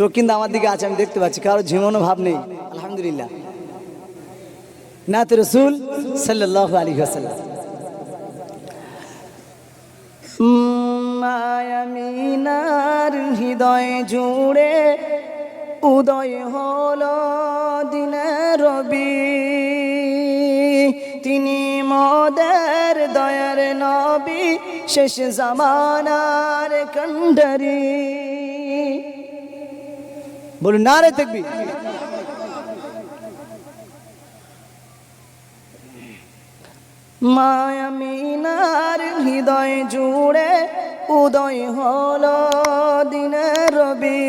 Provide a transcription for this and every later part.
চোখ কিন্তু আমার দিকে আছে, আমি দেখতে পাচ্ছি, কারো ঝিমানো ভাব নেই, আলহামদুলিল্লাহ। নাতে রাসূল সাল্লাল্লাহু আলাইহি ওয়াসাল্লাম। মায়ামিনার হৃদয় জুড়ে উদয় হলো দিনের রবি, তিনি মোদের দয়ার নবী, শেষ জামানার কান্ডারি। বলুন নারে তাকবীর। মায়ামিনার হৃদয় জুড়ে উদয় হলো দিনের রবি,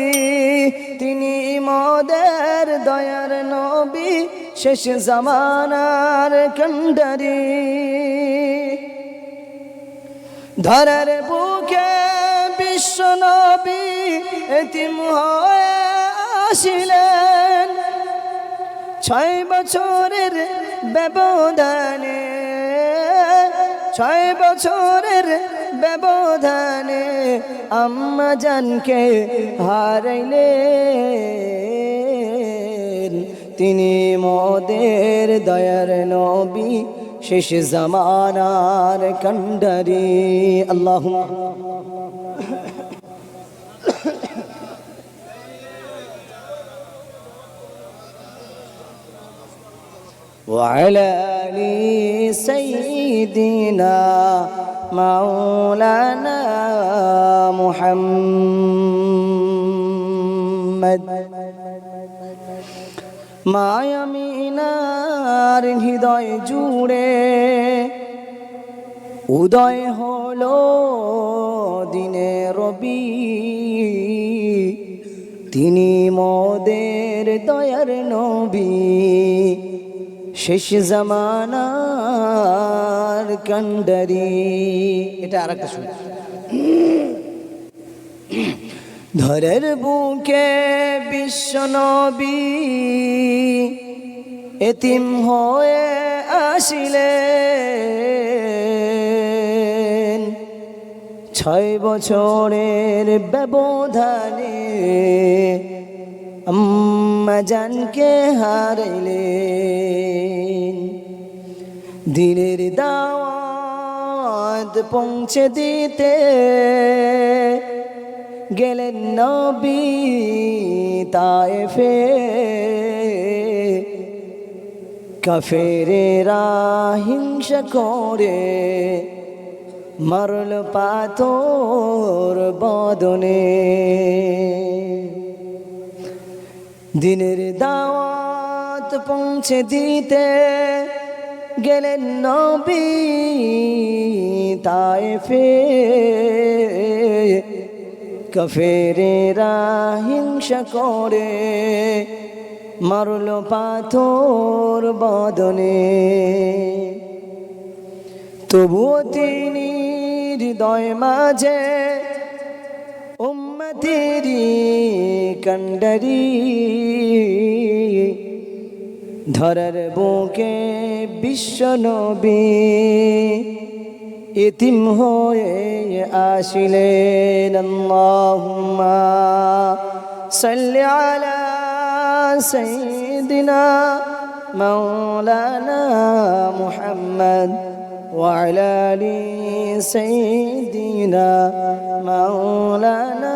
তিনি মোদের দয়ার নবী, শেষ জামানার কান্ডারি। ধরার বুকে বিশ্ব নবী এতিম হয়ে আসিলেন, 6 বছরের ব্যবধানে, 6 বছরের ব্যবধানে আম্মা জানকে হারাইলেন, তিনি মোদের দয়ার নবী, শেষ জামানার কান্ডারি। আল্লাহুম্মা وعلى آل سيدنا مولانا محمد। মায়ামিনার হৃদয় জুড়ে উদয় হলো দিনের রবি, তিনি মোদের দয়ার নবী, শেষ জামানার কান্ডারি। এটা আরেকটা শুনি। ধরের বুকে বিশ্ব নবী এতিম হয়ে আসিলেন, 6 বছরের ব্যবধানে আম্মা জানকে হারাইলেন। দিনের দাওয়াত পৌঁছে দিতে গেলেন নবী তায়েফে, কাফেরেরা হিংসা করে মারল পাথর বদনে। দিনের দাওয়াত পৌঁছে দিতে গেলেন নবী তায়েফে, কাফেরেরা হিংসা করে মারল পাথর বদনে। তবুও তিনি হৃদয় মাঝে উম্মতেরি কান্ডারি, ধরার বুকে বিশ্ব নবী এতিম হয়ে আসিলেন। আল্লাহুম্মা সাল্লি আলা সাইয়্যিদিনা মাওলানা মুহাম্মদ ওয়া আলা আলি সাইয়্যিদিনা মাওলানা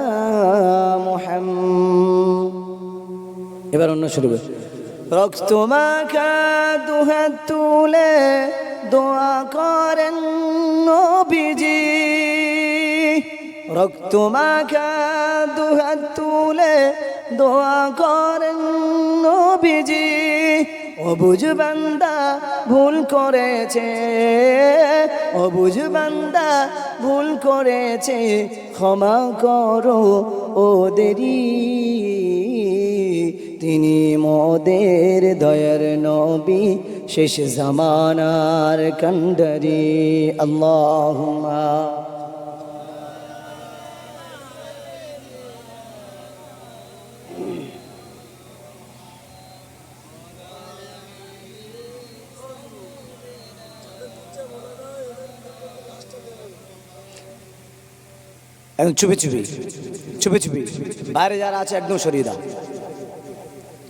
মুহাম্মদ। এবার অন্য শুরু করব। রক্ত মাখা দুহাত তুলে দোয়া করেন নবীজি, রক্ত মাখা দুহাত তুলে দোয়া করেন নবীজি। অবুঝ বান্দা ভুল করেছে, অবুঝ বান্দা ভুল করেছে, ক্ষমা করো ওদেরই, তিনি মোদের দয়ার নবী, শেষ জামানার কান্ডারি। আল্লাহুম্মা একদম চুপি চুপি চুপি চুপি, বাইরে যারা আছে একদম সরিয়ে দাও,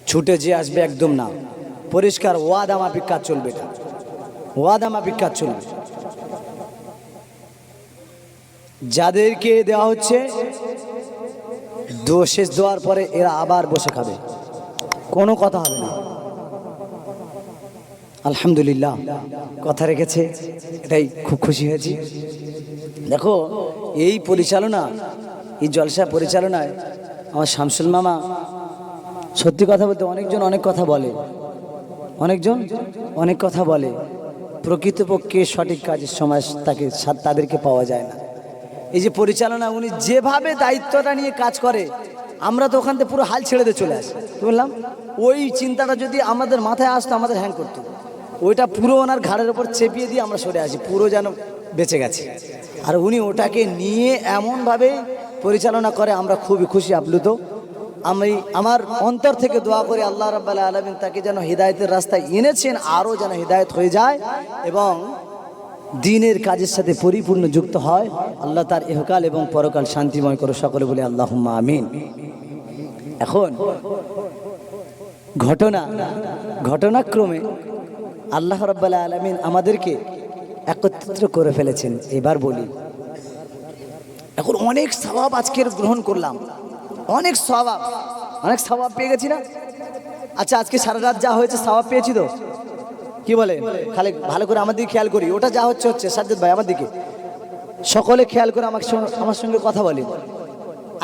ছুটে যে আসবে একদম না, পরিষ্কার ওয়াদা মাফিক কাজ চলবে, এটা ওয়াদা মাফিক কাজ চলবে। যাদেরকে দেওয়া হচ্ছে শেষ দেওয়ার পরে এরা আবার বসে খাবে, কোনো কথা হবে না। আলহামদুলিল্লাহ কথা রেখেছে, এটাই খুব খুশি হয়েছি। দেখো এই পরিচালনা, এই জলসা পরিচালনায় আমার শামসুল মামা সত্যি কথা বলতে অনেকজন অনেক কথা বলে, অনেকজন অনেক কথা বলে, প্রকৃতপক্ষে সঠিক কাজের সময় তাদেরকে পাওয়া যায় না। এই যে পরিচালনা, উনি যেভাবে দায়িত্বটা নিয়ে কাজ করে, আমরা তো ওখান থেকে পুরো হাল ছেড়ে দিয়ে চলে আসি। বললাম ওই চিন্তাটা যদি আমাদের মাথায় আসতো, আমাদের হ্যাং করতো, ওইটা পুরো ওনার ঘাড়ের ওপর চেপিয়ে দিয়ে আমরা সরে আসি, পুরো যেন বেঁচে গেছে। আর উনি ওটাকে নিয়ে এমনভাবে পরিচালনা করে, আমরা খুবই খুশি আপ্লুত। আমি আমার অন্তর থেকে দোয়া করি আল্লাহ রাব্বুল আলামিন তাকে যেন হিদায়তের রাস্তায় এনেছেন, আরও যেন হিদায়ত হয়ে যায় এবং দ্বীনের কাজের সাথে পরিপূর্ণ যুক্ত হয়। আল্লাহ তার ইহকাল এবং পরকাল শান্তিময় করে, সকলে বলে আল্লাহুম্মা আমিন। এখন ঘটনাক্রমে আল্লাহ রাব্বুল আলামিন আমাদেরকে একত্রিত করে ফেলেছেন। এবার বলি, এখন অনেক সওয়াব আজকের গ্রহণ করলাম, অনেক সওয়াব পেয়ে গেছি না? আচ্ছা, আজকে সারা রাত যা হয়েছে সওয়াব পেয়েছি তো? কি বলে? খালি ভালো করে আমার দিকে খেয়াল করি, ওটা যা হচ্ছে সাজ্জাদ ভাই আমার দিকে সকলে খেয়াল করে আমার সঙ্গে কথা বলে।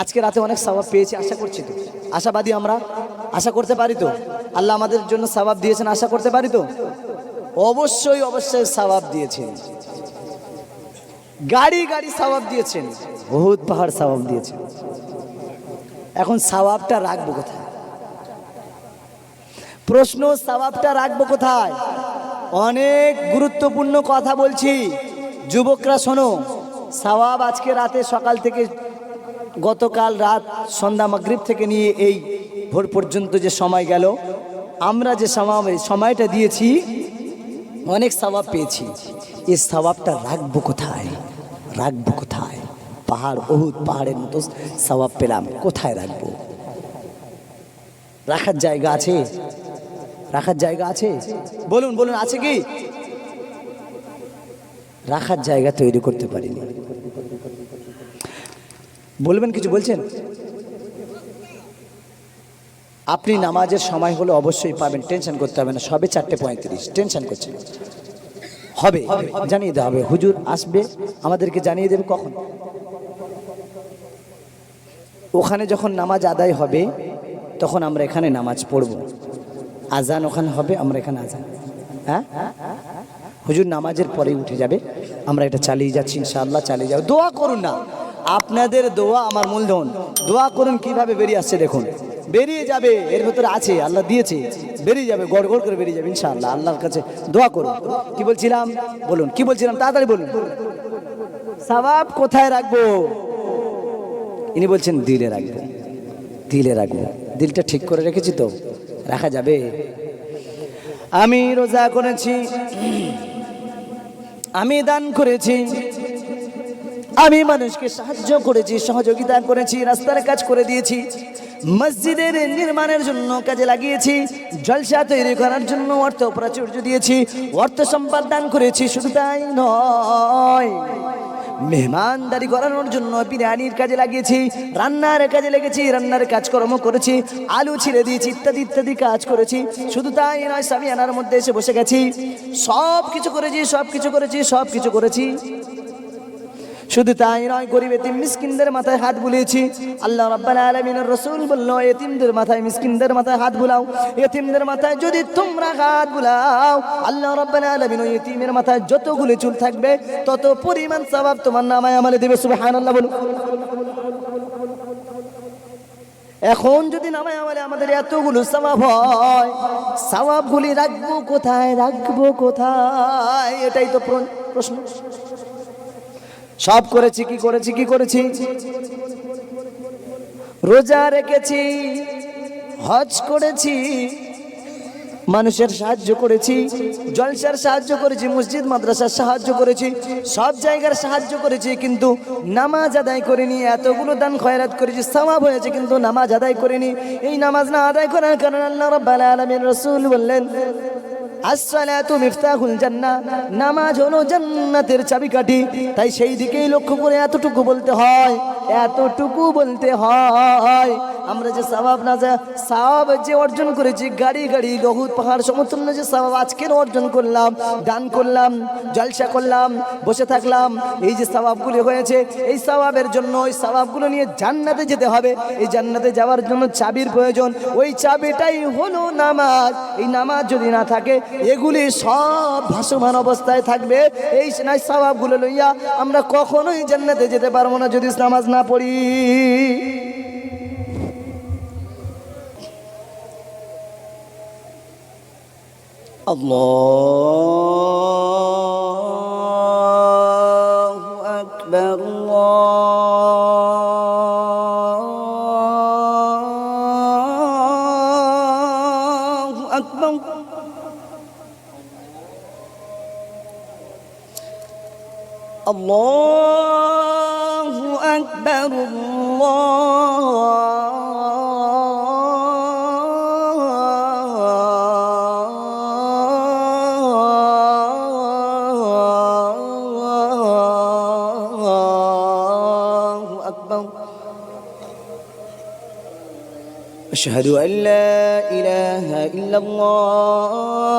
আজকে রাতে অনেক সওয়াব পেয়েছি, আশা করছি তো, আশাবাদী আমরা, আশা করতে পারি তো আল্লাহ আমাদের জন্য সওয়াব দিয়েছেন, আশা করতে পারি তো? অবশ্যই সওয়াব দিয়েছেন, গাড়ি সওয়াব দিয়েছেন, বহুত পাহাড় সওয়াব দিয়েছেন। এখন সওয়াবটা রাখবো কোথায়? প্রশ্ন, সওয়াবটা রাখবো কোথায়? অনেক গুরুত্বপূর্ণ কথা বলছি, যুবকরা শোনো। সওয়াব আজকে রাতে সকাল থেকে, গতকাল রাত সন্ধ্যা মাগরিব থেকে নিয়ে এই ভোর পর্যন্ত যে সময় গেল, আমরা যে সময়টা দিয়েছি, অনেক সওয়াব পেয়েছি। এই সওয়াবটা রাখবো কোথায়? পাহাড়, উহুদ পাহাড়ের মতো সওয়াব পেলাম, কোথায় রাখবো? রাখার জায়গা আছে? বলুন আছে কি? রাখার জায়গা তৈরি করতে পারিনি। বলবেন কিছু? বলছেন আপনি নামাজের সময় হলে অবশ্যই পাবেন, টেনশন করতে হবে না। সবে 4:35, টেনশন করছেন, হবে, জানিয়ে দেওয়া হবে। হুজুর আসবে, আমাদেরকে জানিয়ে দেবে কখন। ওখানে যখন নামাজ আদায় হবে তখন আমরা এখানে নামাজ পড়ব, আজান ওখানে হবে, আমরা এখানে আজান। হ্যাঁ, হুজুর নামাজের পরেই উঠে যাবে, আমরা এটা চালিয়ে যাচ্ছি ইনশাআল্লাহ, চালিয়ে যাবো। দোয়া করুন না, আপনাদের দোয়া আমার মূলধন। দোয়া করুন, কিভাবে বেরিয়ে আসছে দেখুন, বেরিয়ে যাবে, এর ভেতরে আছে, আল্লাহ দিয়েছে, বেরিয়ে যাবে, গড় করে বেরিয়ে যাবে ইনশাআল্লাহ। আল্লাহর কাছে দোয়া করুন। কি বলছিলাম? বলুন কি বলছিলাম, তাড়াতাড়ি বলুন। সওয়াব কোথায় রাখবো? ইনি বলছেন দিলে রাখবো। দিলটা ঠিক করে রেখেছি তো, রাখা যাবে। আমি রোজা করেছি, আমি দান করেছি, আমি মানুষকে সাহায্য করেছি, সহযোগিতা করেছি, রাস্তার কাজ করে দিয়েছি, মসজিদের নির্মাণের জন্য কাজে লাগিয়েছি, জলসা তৈরি করার জন্য অর্থ প্রাচুর্য দিয়েছি, অর্থ সম্পদ দান করেছি। শুধু তাই নয়, মেহমানদারি করানোর জন্য বিরিয়ানির কাজে লাগিয়েছি, রান্নার কাজে লেগেছি, রান্নার কাজকর্ম করেছি, আলু ছিঁড়ে দিয়েছি, ইত্যাদি কাজ করেছি। শুধু তাই নয়, সামিয়ানার মধ্যে এসে বসে গেছি, সব কিছু করেছি। শুধু তাই নয়, গরিব এতিম মিসকিনদের মাথায় হাত বুলিয়েছি। আল্লাহ রাব্বুল আলামিনের রাসূল বলল, এতিমদের মাথায়, মিসকিনদের মাথায় হাত বুলাও। এতিমদের মাথায় যদি তোমরা হাত বুলাও, আল্লাহ রাব্বুল আলামিন ওই এতিমের মাথায় যতগুলো চুল থাকবে তত পরিমাণ সওয়াব তোমার নামায় আমলে দেবে। সুবহানাল্লাহ বলুন। এখন যদি নামায় আমলে আমাদের এতগুলো সওয়াব হয়, সওয়াবগুলি রাখবো কোথায়? এটাই তো প্রশ্ন। সব করেছি, কি করেছি? রোজা রেখেছি, হজ করেছি, মানুষের সাহায্য করেছি, জলসার সাহায্য করেছি, মসজিদ মাদ্রাসার সাহায্য করেছি, সব জায়গার সাহায্য করেছি, কিন্তু নামাজ আদায় করিনি। এতগুলো দান খয়রাত করেছি, সওয়াব হয়েছে, কিন্তু নামাজ আদায় করিনি। এই নামাজ না আদায় করার কারণে আল্লাহ রাব্বুল আলামিন রাসূল বললেন, আসসালাতু মিফতাহুল জান্নাহ, নামাজ হলো জান্নাতের চাবিকাঠি। তাই সেই দিকেই লক্ষ্য করে এতটুকু বলতে হয়, এতটুকু বলতে হয়। আমরা যে সওয়াব না যা সওয়াব যে অর্জন করেছি, গাড়ি গাড়ি বহুত পাহাড় সমতুল্য যে সওয়াব আজকের অর্জন করলাম, দান করলাম, জলসা করলাম, বসে থাকলাম, এই যে সওয়াবগুলো হয়েছে, এই সওয়াবের জন্য ওই সওয়াবগুলো নিয়ে জান্নাতে যেতে হবে। এই জান্নাতে যাওয়ার জন্য চাবির প্রয়োজন, ওই চাবিটাই হলো নামাজ। এই নামাজ যদি না থাকে, এগুলি সব ভাসমান অবস্থায় থাকবে। এই সওয়াবগুলো লইয়া আমরা কখনোই জান্নাতে যেতে পারবো না যদি নামাজ না পড়ি। আল্লাহু আকবার, আল্লাহু আকবার। আল্লাহু আকবার, আল্লাহু আকবার। আশহাদু আল্লা ইলাহা ইল্লাল্লাহ